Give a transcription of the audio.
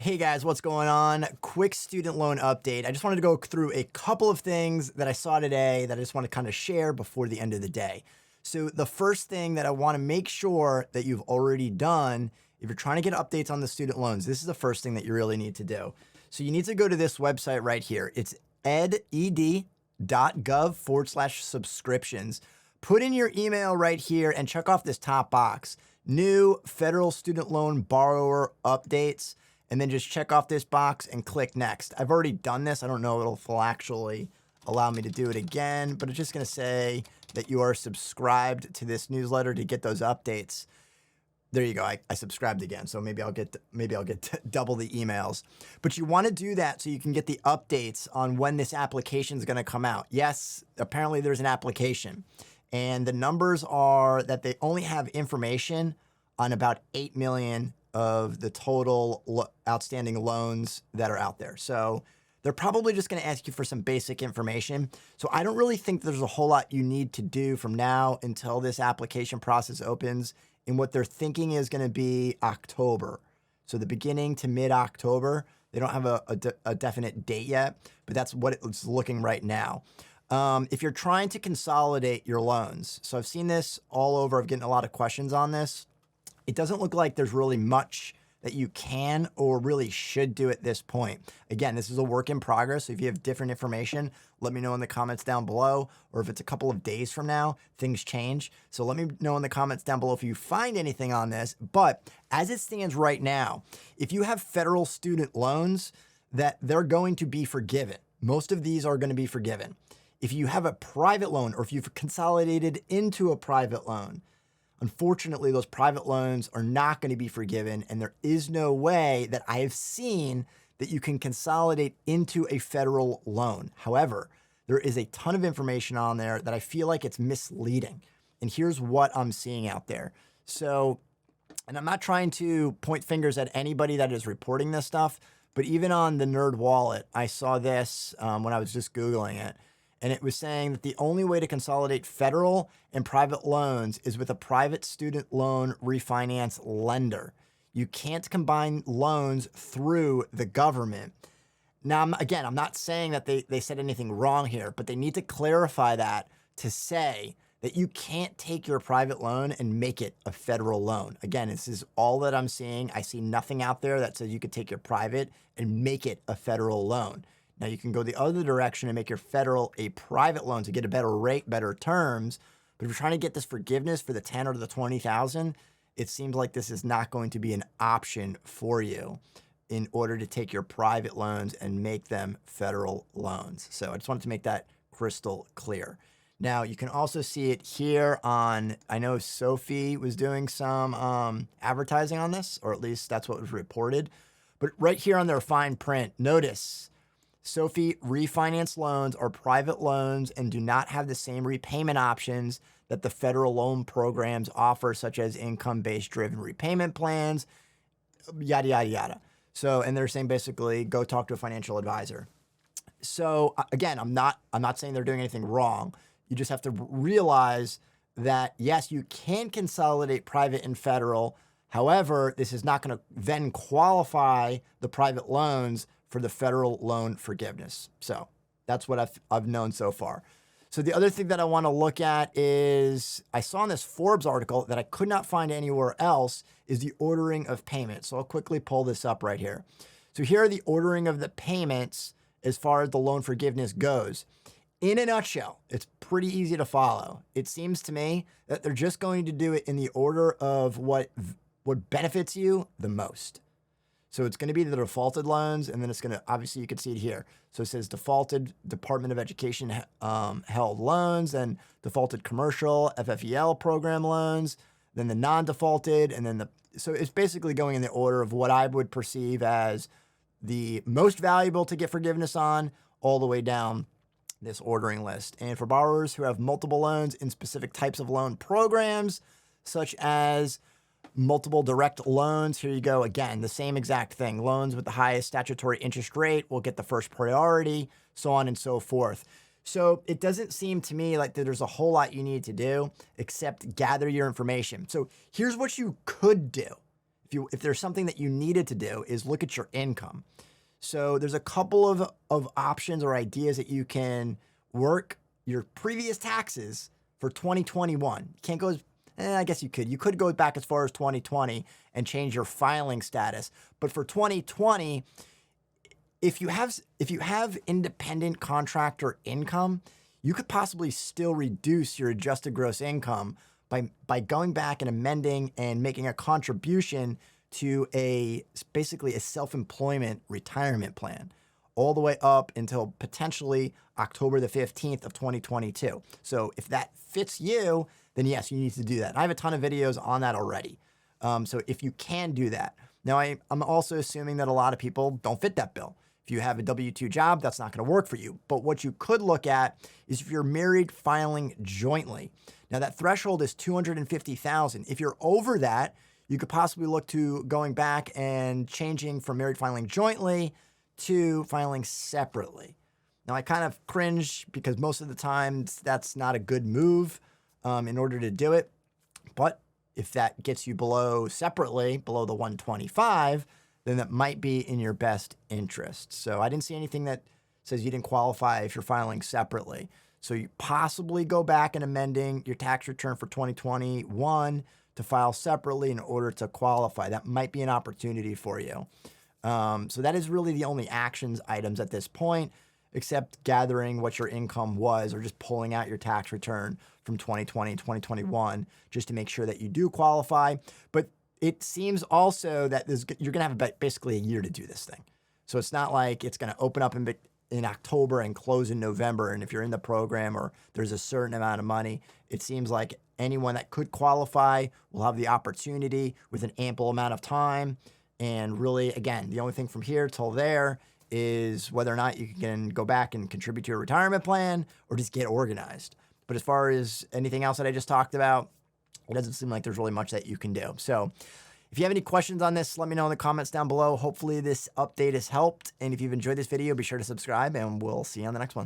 Hey guys, what's going on? Quick student loan update. I just wanted to go through a couple of things that I saw today that I just want to kind of share before the end of the day. So the first thing that I want to make sure that you've already done, if you're trying to get updates on the student loans, this is the first thing that you really need to do. So you need to go to this website right here. It's ed.gov/subscriptions. Put in your email right here and check off this top box. New federal student loan borrower updates. And then just check off this box and click next. I've already done this. I don't know if it'll actually allow me to do it again, but it's just going to say that you are subscribed to this newsletter to get those updates. There you go. I subscribed again, so maybe I'll get double the emails. But you want to do that so you can get the updates on when this application is going to come out. Yes, apparently there's an application, and the numbers are that they only have information on about 8 million of the total outstanding loans that are out there. So they're probably just going to ask you for some basic information. So I don't really think there's a whole lot you need to do from now until this application process opens in what they're thinking is going to be October. So the beginning to mid-October. They don't have a definite date yet, but that's what it's looking right now. If you're trying to consolidate your loans, so I've seen this all over. I've gotten a lot of questions on this. It doesn't look like there's really much that you can or really should do at this point. Again, this is a work in progress. So if you have different information, let me know in the comments down below. Or if it's a couple of days from now, things change. So let me know in the comments down below if you find anything on this. But as it stands right now, if you have federal student loans, that they're going to be forgiven. Most of these are going to be forgiven. If you have a private loan or if you've consolidated into a private loan, unfortunately, those private loans are not going to be forgiven, and there is no way that I have seen that you can consolidate into a federal loan. However, there is a ton of information on there that I feel like it's misleading. And here's what I'm seeing out there. So, and I'm not trying to point fingers at anybody that is reporting this stuff, but even on the Nerd Wallet, I saw this when I was just Googling it. And it was saying that the only way to consolidate federal and private loans is with a private student loan refinance lender. You can't combine loans through the government. Now, I'm not saying that they said anything wrong here, but they need to clarify that to say that you can't take your private loan and make it a federal loan. Again, this is all that I'm seeing. I see nothing out there that says you could take your private and make it a federal loan. Now, you can go the other direction and make your federal a private loan to get a better rate, better terms. But if you're trying to get this forgiveness for the 10 or the 20,000, it seems like this is not going to be an option for you in order to take your private loans and make them federal loans. So I just wanted to make that crystal clear. Now, you can also see it here on, I know Sophie was doing some advertising on this, or at least that's what was reported. But right here on their fine print, notice, Sophie, refinance loans are private loans and do not have the same repayment options that the federal loan programs offer, such as income-based driven repayment plans, yada, yada, yada. So, and they're saying basically, go talk to a financial advisor. So again, I'm not saying they're doing anything wrong. You just have to realize that, yes, you can consolidate private and federal. However, this is not going to then qualify the private loans for the federal loan forgiveness. So that's what I've known so far. So the other thing that I want to look at is, I saw in this Forbes article that I could not find anywhere else, is the ordering of payments. So I'll quickly pull this up right here. So here are the ordering of the payments as far as the loan forgiveness goes. In a nutshell, it's pretty easy to follow. It seems to me that they're just going to do it in the order of what benefits you the most. So it's going to be the defaulted loans, and then it's going to, obviously you can see it here. So it says defaulted Department of Education held loans, and defaulted commercial FFEL program loans, then the non-defaulted, and then so it's basically going in the order of what I would perceive as the most valuable to get forgiveness on, all the way down this ordering list. And for borrowers who have multiple loans in specific types of loan programs, such as multiple direct loans, here you go. Again, the same exact thing. Loans with the highest statutory interest rate will get the first priority, so on and so forth. So it doesn't seem to me like that there's a whole lot you need to do except gather your information. So here's what you could do. if there's something that you needed to do, is look at your income. So there's a couple of options or ideas that you can work your previous taxes for 2021. You can't go I guess you could. You could go back as far as 2020 and change your filing status. But for 2020, if you have independent contractor income, you could possibly still reduce your adjusted gross income by going back and amending and making a contribution to basically a self-employment retirement plan all the way up until potentially October the 15th of 2022. So if that fits you, then yes, you need to do that. I have a ton of videos on that already. So if you can do that. Now, I'm also assuming that a lot of people don't fit that bill. If you have a W-2 job, that's not going to work for you. But what you could look at is if you're married filing jointly. Now, that threshold is $250,000. If you're over that, you could possibly look to going back and changing from married filing jointly to filing separately. Now, I kind of cringe because most of the time that's not a good move in order to do it. But if that gets you below separately, below the 125, then that might be in your best interest. So I didn't see anything that says you didn't qualify if you're filing separately. So you possibly go back and amending your tax return for 2021 to file separately in order to qualify. That might be an opportunity for you. So that is really the only actions items at this point, except gathering what your income was or just pulling out your tax return from 2020 and 2021 just to make sure that you do qualify. But it seems also that you're going to have basically a year to do this thing. So it's not like it's going to open up in October and close in November. And if you're in the program or there's a certain amount of money, it seems like anyone that could qualify will have the opportunity with an ample amount of time. And really, again, the only thing from here till there is whether or not you can go back and contribute to your retirement plan or just get organized. But as far as anything else that I just talked about, it doesn't seem like there's really much that you can do. So if you have any questions on this, let me know in the comments down below. Hopefully this update has helped. And if you've enjoyed this video, be sure to subscribe and we'll see you on the next one.